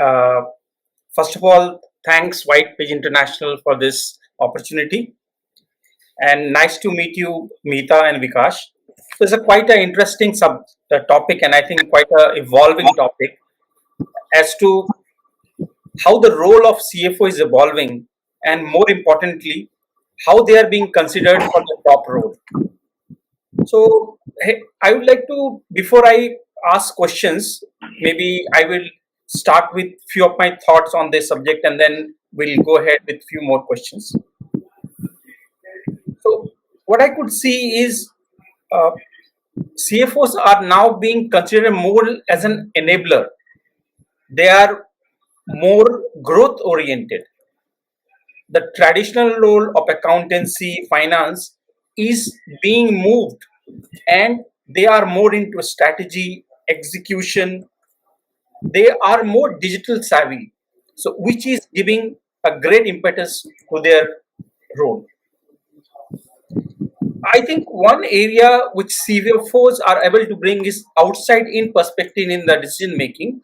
Uh, First of all, thanks White Page International for this opportunity, and nice to meet you, Meeta and Vikash. So it's a quite an interesting topic, and I think quite a evolving topic as to how the role of CFO is evolving, and more importantly, how they are being considered for the top role. So hey, I would like to, before I ask questions, maybe I will start with few of my thoughts on this subject, and then we'll go ahead with few more questions. So what I could see is uh, CFOs are now being considered more as an enabler. They are more growth oriented. The traditional role of accountancy, finance is being moved, and they are more into strategy, execution. They are more digital savvy, so which is giving a great impetus to their role. I think one area which CFOs are able to bring is outside in perspective in the decision making,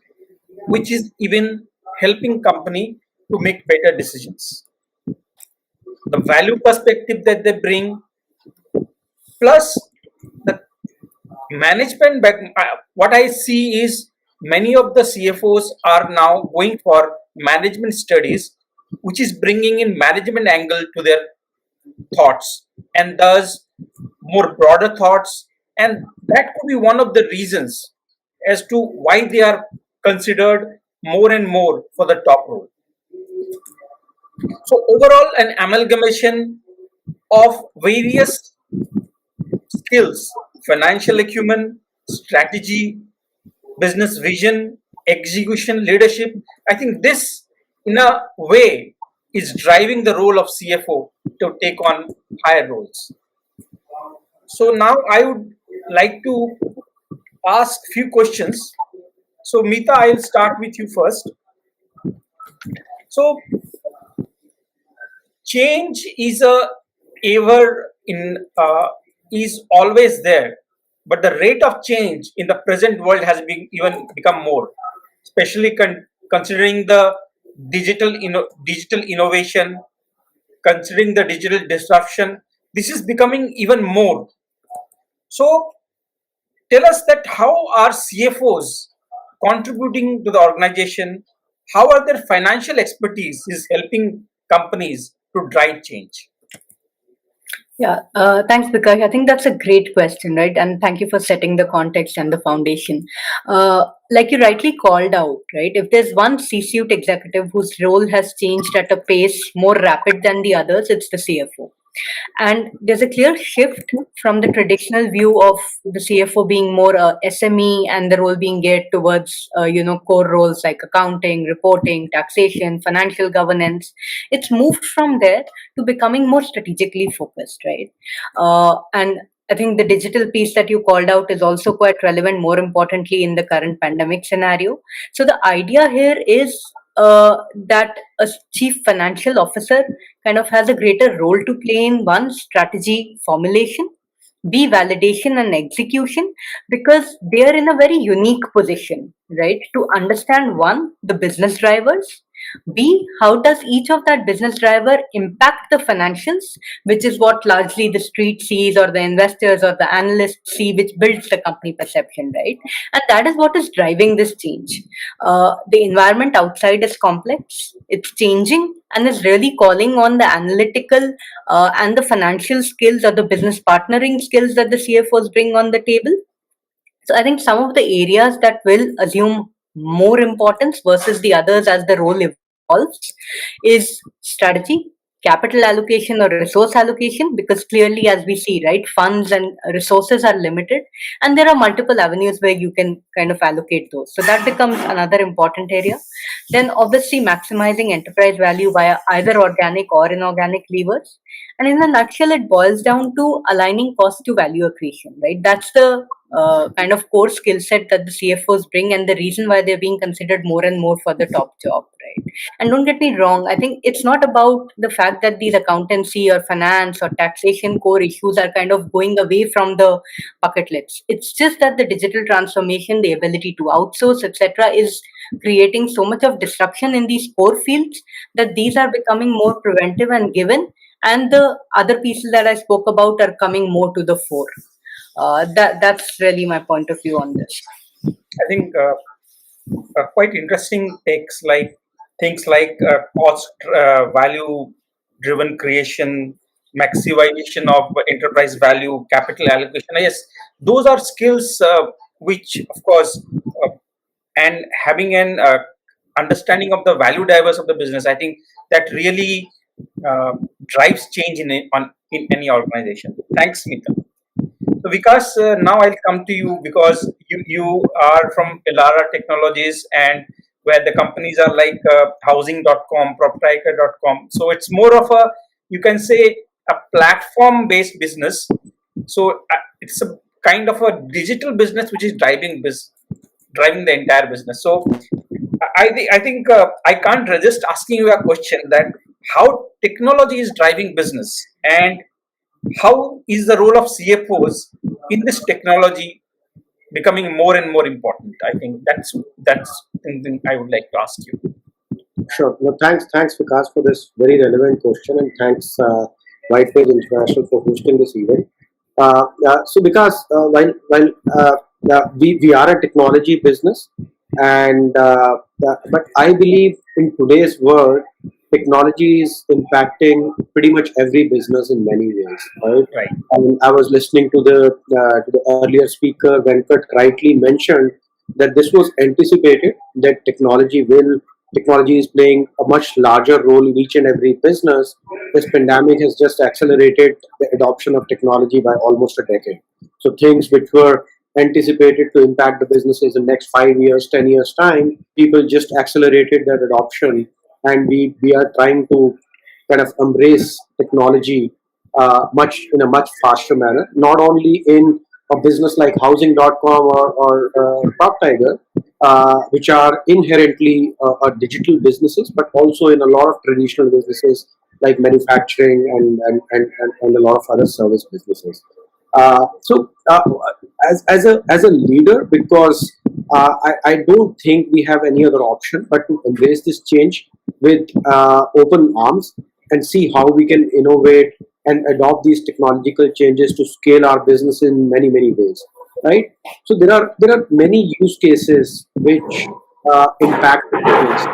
which is even helping company to make better decisions. The value perspective that they bring, plus the management back. What I see is many of the CFOs are now going for management studies, which is bringing in management angle to their thoughts, and thus more broader thoughts, and that could be one of the reasons as to why they are considered more and more for the top role. So overall, an amalgamation of various skills: financial acumen, strategy, business vision, execution, leadership. I think this, in a way, is driving the role of CFO to take on higher roles. So now I would like to ask few questions. So Meeta, I'll start with you first. So change is a ever in is always there, but the rate of change in the present world has been even become more, especially considering the digital innovation, considering the digital disruption. This is becoming even more. So tell us that how are CFOs contributing to the organization? How are their financial expertise is helping companies to drive change? Yeah, thanks, Bikash. I think that's a great question, right? And thank you for setting the context and the foundation. Like you rightly called out, right? If there's one C-suite executive whose role has changed at a pace more rapid than the others, it's the CFO. And there's a clear shift from the traditional view of the CFO being more SME and the role being geared towards, core roles like accounting, reporting, taxation, financial governance. It's moved from there to becoming more strategically focused, right? And I think the digital piece that you called out is also quite relevant, more importantly, in the current pandemic scenario. So the idea here is that a chief financial officer kind of has a greater role to play in one, strategy formulation, B, validation and execution, because they are in a very unique position, right? To understand one, the business drivers, B, how does each of that business driver impact the financials, which is what largely the street sees or the investors or the analysts see, which builds the company perception, right? And that is what is driving this change. The environment outside is complex, it's changing, and is really calling on the analytical and the financial skills or the business partnering skills that the CFOs bring on the table. So I think some of the areas that will assume more importance versus the others as the role evolves is strategy, capital allocation or resource allocation, because clearly, as we see, right, funds and resources are limited, and there are multiple avenues where you can kind of allocate those. So that becomes another important area. Then obviously maximizing enterprise value via either organic or inorganic levers. And in a nutshell, it boils down to aligning cost to value accretion, right? That's the kind of core skill set that the CFOs bring, and the reason why they're being considered more and more for the top job, right? And don't get me wrong, I think it's not about the fact that these accountancy or finance or taxation core issues are kind of going away from the bucket list. It's just that the digital transformation, the ability to outsource, etc., is creating so much of disruption in these core fields that these are becoming more preventive and given, and the other pieces that I spoke about are coming more to the fore. That's really my point of view on this. I think quite interesting takes like things like cost value driven creation, maximization of enterprise value, capital allocation. Yes, those are skills which, of course, uh, and having an understanding of the value drivers of the business. I think that really drives change in any organization. Thanks, Mita. So Vikas, now I'll come to you because you are from Elara Technologies, and where the companies are like housing.com, proptiker.com. So it's more of a, you can say, a platform based business. So it's a kind of a digital business which is driving the entire business. So I think I can't resist asking you a question that how technology is driving business, and how is the role of CFOs in this technology becoming more and more important? I think that's something I would like to ask you. Sure. Well, thanks, Vikas, for this very relevant question, and thanks, Whitepage International, for hosting this event. So, because we are a technology business, and but I believe in today's world, technology is impacting pretty much every business in many ways, right? Right. I was listening to the earlier speaker. Venkat rightly mentioned that this was anticipated, that technology is playing a much larger role in each and every business. This pandemic has just accelerated the adoption of technology by almost a decade. So things which were anticipated to impact the businesses in next 5 years, 10 years time, people just accelerated that adoption, and we are trying to kind of embrace technology much in a much faster manner. Not only in a business like housing.com or PropTiger, which are inherently are digital businesses, but also in a lot of traditional businesses like manufacturing and a lot of other service businesses. So, as a leader, because I don't think we have any other option but to embrace this change with open arms and see how we can innovate and adopt these technological changes to scale our business in many ways, right? So there are many use cases which impact the business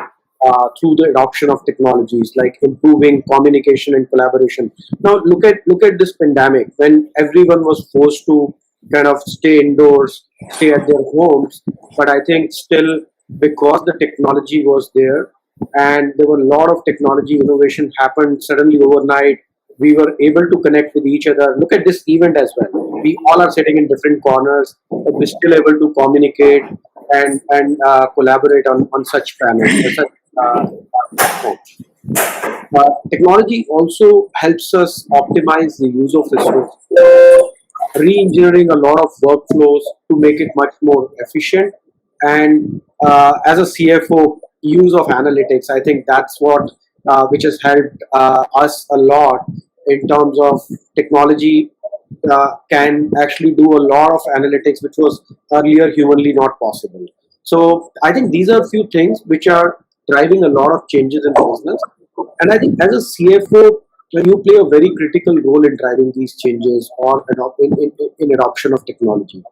through the adoption of technologies, like improving communication and collaboration. Now look at this pandemic, when everyone was forced to kind of stay indoors, stay at their homes. But I think still, because the technology was there and there were a lot of technology innovation happened suddenly overnight, we were able to connect with each other. Look at this event as well. We all are sitting in different corners, but we're still able to communicate and collaborate on such panels, such platforms. Technology also helps us optimize the use of resources, re-engineering a lot of workflows to make it much more efficient. And as a CFO, use of analytics, I think that's what which has helped us a lot in terms of technology. Can actually do a lot of analytics which was earlier humanly not possible. So I think these are a few things which are driving a lot of changes in business. And I think as a CFO, you play a very critical role in driving these changes or in adoption of technology.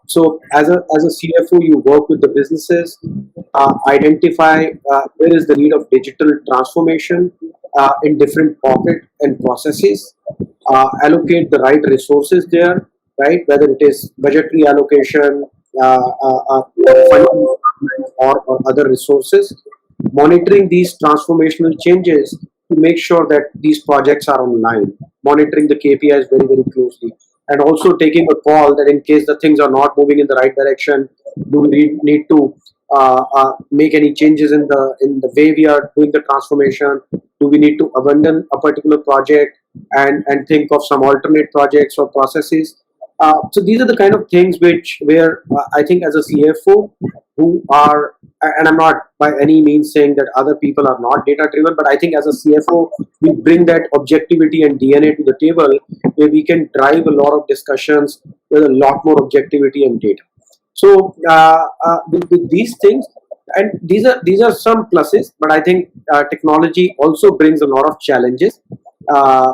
So as a CFO, you work with the businesses, identify where is the need of digital transformation in different pocket and processes, allocate the right resources there, right? Whether it is budgetary allocation, funding, or other resources, monitoring these transformational changes to make sure that these projects are online, monitoring the KPIs very closely, and also taking a call that in case the things are not moving in the right direction, do we need to make any changes in the way we are doing the transformation? Do we need to abandon a particular project and think of some alternate projects or processes? So these are the kind of things which where I think as a CFO who are and I'm not by any means saying that other people are not data driven, but I think as a CFO, we bring that objectivity and DNA to the table where we can drive a lot of discussions with a lot more objectivity and data. So with these things, and these are some pluses, but I think technology also brings a lot of challenges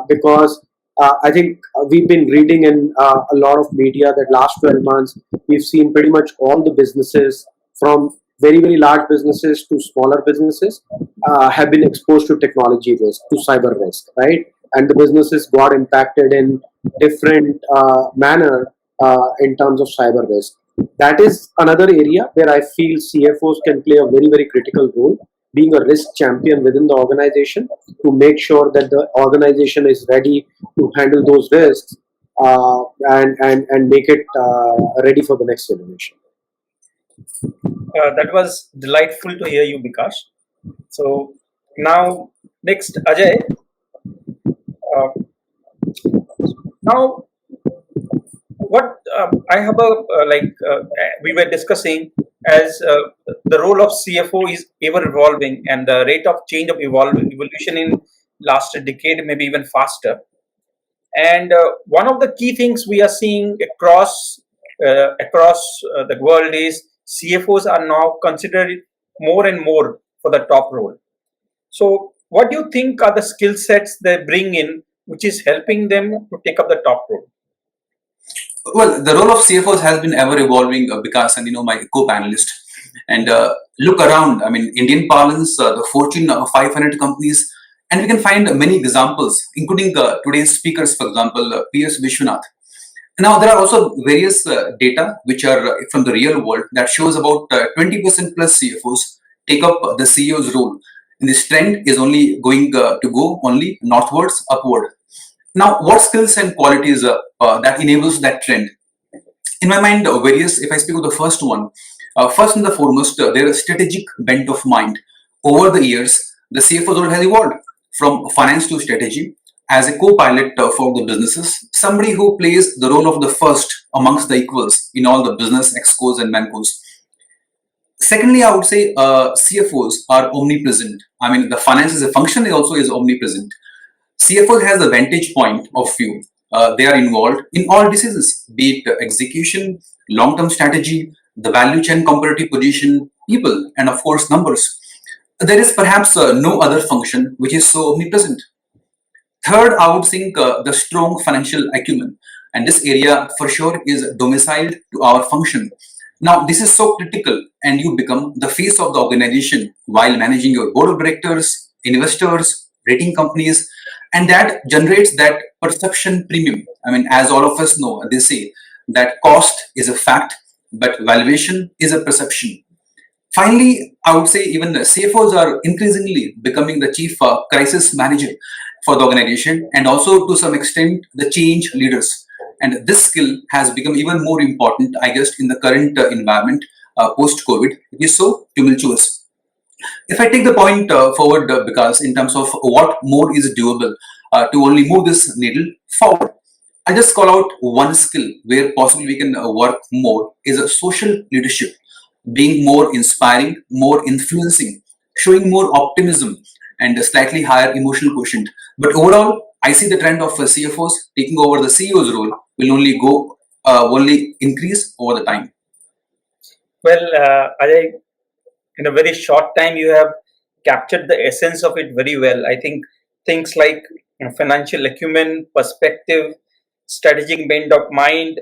because I think we've been reading in a lot of media that last 12 months we've seen pretty much all the businesses from very large businesses to smaller businesses have been exposed to technology risk, to cyber risk, right? And the businesses got impacted in different manner in terms of cyber risk. That is another area where I feel CFOs can play a very critical role, being a risk champion within the organization to make sure that the organization is ready to handle those risks and make it ready for the next generation. That was delightful to hear you, Bikash. So now, next, Ajay. Uh, now, what I have a we were discussing as the role of CFO is ever evolving, and the rate of change of evolution in last decade, maybe even faster. And one of the key things we are seeing across the world is CFOs are now considered more and more for the top role. So, what do you think are the skill sets they bring in, which is helping them to take up the top role? Well, the role of CFOs has been ever evolving, Vikas and my co-panelist. And look around. I mean, Indian parlance, the Fortune 500 companies, and we can find many examples, including today's speakers, for example, P.S. Vishwanath. Now, there are also various data which are from the real world that shows about 20% plus CFOs take up the CEO's role. And this trend is only going to go only northwards, upward. Now, what skills and qualities that enables that trend? In my mind, various, if I speak of the first one, first and the foremost, there is strategic bent of mind. Over the years, the CFO's role has evolved from finance to strategy as a co-pilot for the businesses, somebody who plays the role of the first amongst the equals in all the business excos and mancos. Secondly, I would say CFOs are omnipresent. I mean, the finance as a function also is omnipresent. CFO has the vantage point of view. They are involved in all decisions, be it execution, long-term strategy, the value chain competitive position, people, and of course numbers. There is perhaps no other function which is so omnipresent. Third, I would think the strong financial acumen, and this area for sure is domiciled to our function. Now, this is so critical, and you become the face of the organization while managing your board of directors, investors, rating companies, and that generates that perception premium. I mean, as all of us know, they say that cost is a fact, but valuation is a perception. Finally, I would say even the CFOs are increasingly becoming the chief crisis manager for the organization and also to some extent the change leaders. And this skill has become even more important, I guess, in the current environment post COVID. It is so tumultuous. If I take the point forward, because in terms of what more is doable to only move this needle forward, I just call out one skill where possibly we can work more is a social leadership, being more inspiring, more influencing, showing more optimism and a slightly higher emotional quotient. But overall, I see the trend of CFOs taking over the CEO's role will only increase over the time. Well, Ajay, in a very short time, you have captured the essence of it very well. I think things like financial acumen, perspective, strategic bent of mind,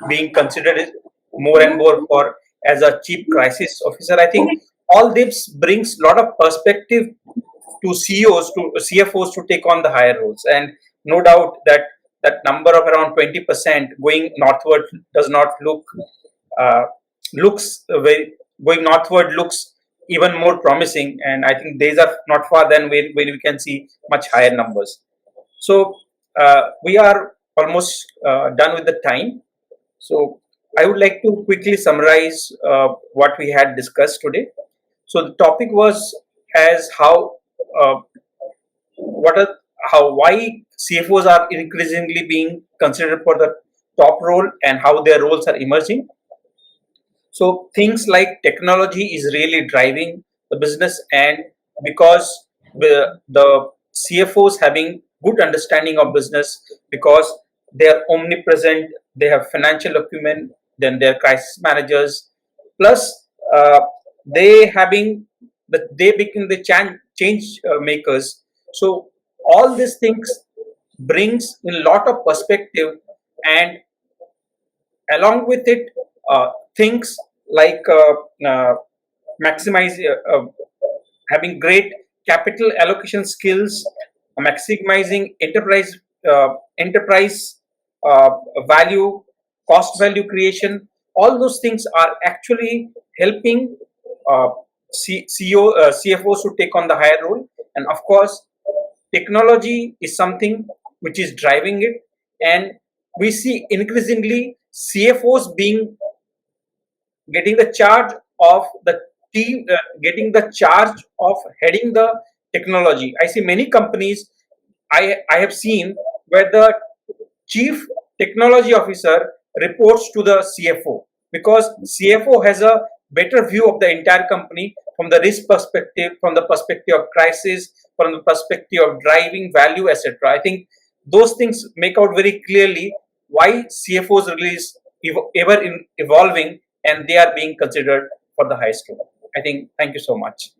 being considered more and more for as a chief crisis officer. I think all this brings a lot of perspective to CEOs, to CFOs to take on the higher roles. And no doubt that that number of around 20% going northward does not uh, looks very going northward looks even more promising. And I think days are not far then when we can see much higher numbers. So we are almost done with the time. So I would like to quickly summarize what we had discussed today. So the topic was as how uh, what are how why CFOs are increasingly being considered for the top role and how their roles are emerging. So things like technology is really driving the business, and because the CFOs having good understanding of business, because they are omnipresent, they have financial acumen, then they are crisis managers, plus they having they become the change makers. So all these things brings in a lot of perspective, and along with it, things like maximize having great capital allocation skills, maximizing enterprise uh, value, cost value creation. All those things are actually helping uh, CFOs to take on the higher role, and of course, technology is something which is driving it, and we see increasingly CFOs being getting the charge of the team, getting the charge of heading the technology. I see many companies I have seen where the chief technology officer reports to the CFO, because CFO has a better view of the entire company from the risk perspective, from the perspective of crisis, from the perspective of driving value, etc. I think those things make out very clearly why CFOs really is ever evolving, and they are being considered for the highest role. I think. Thank you so much.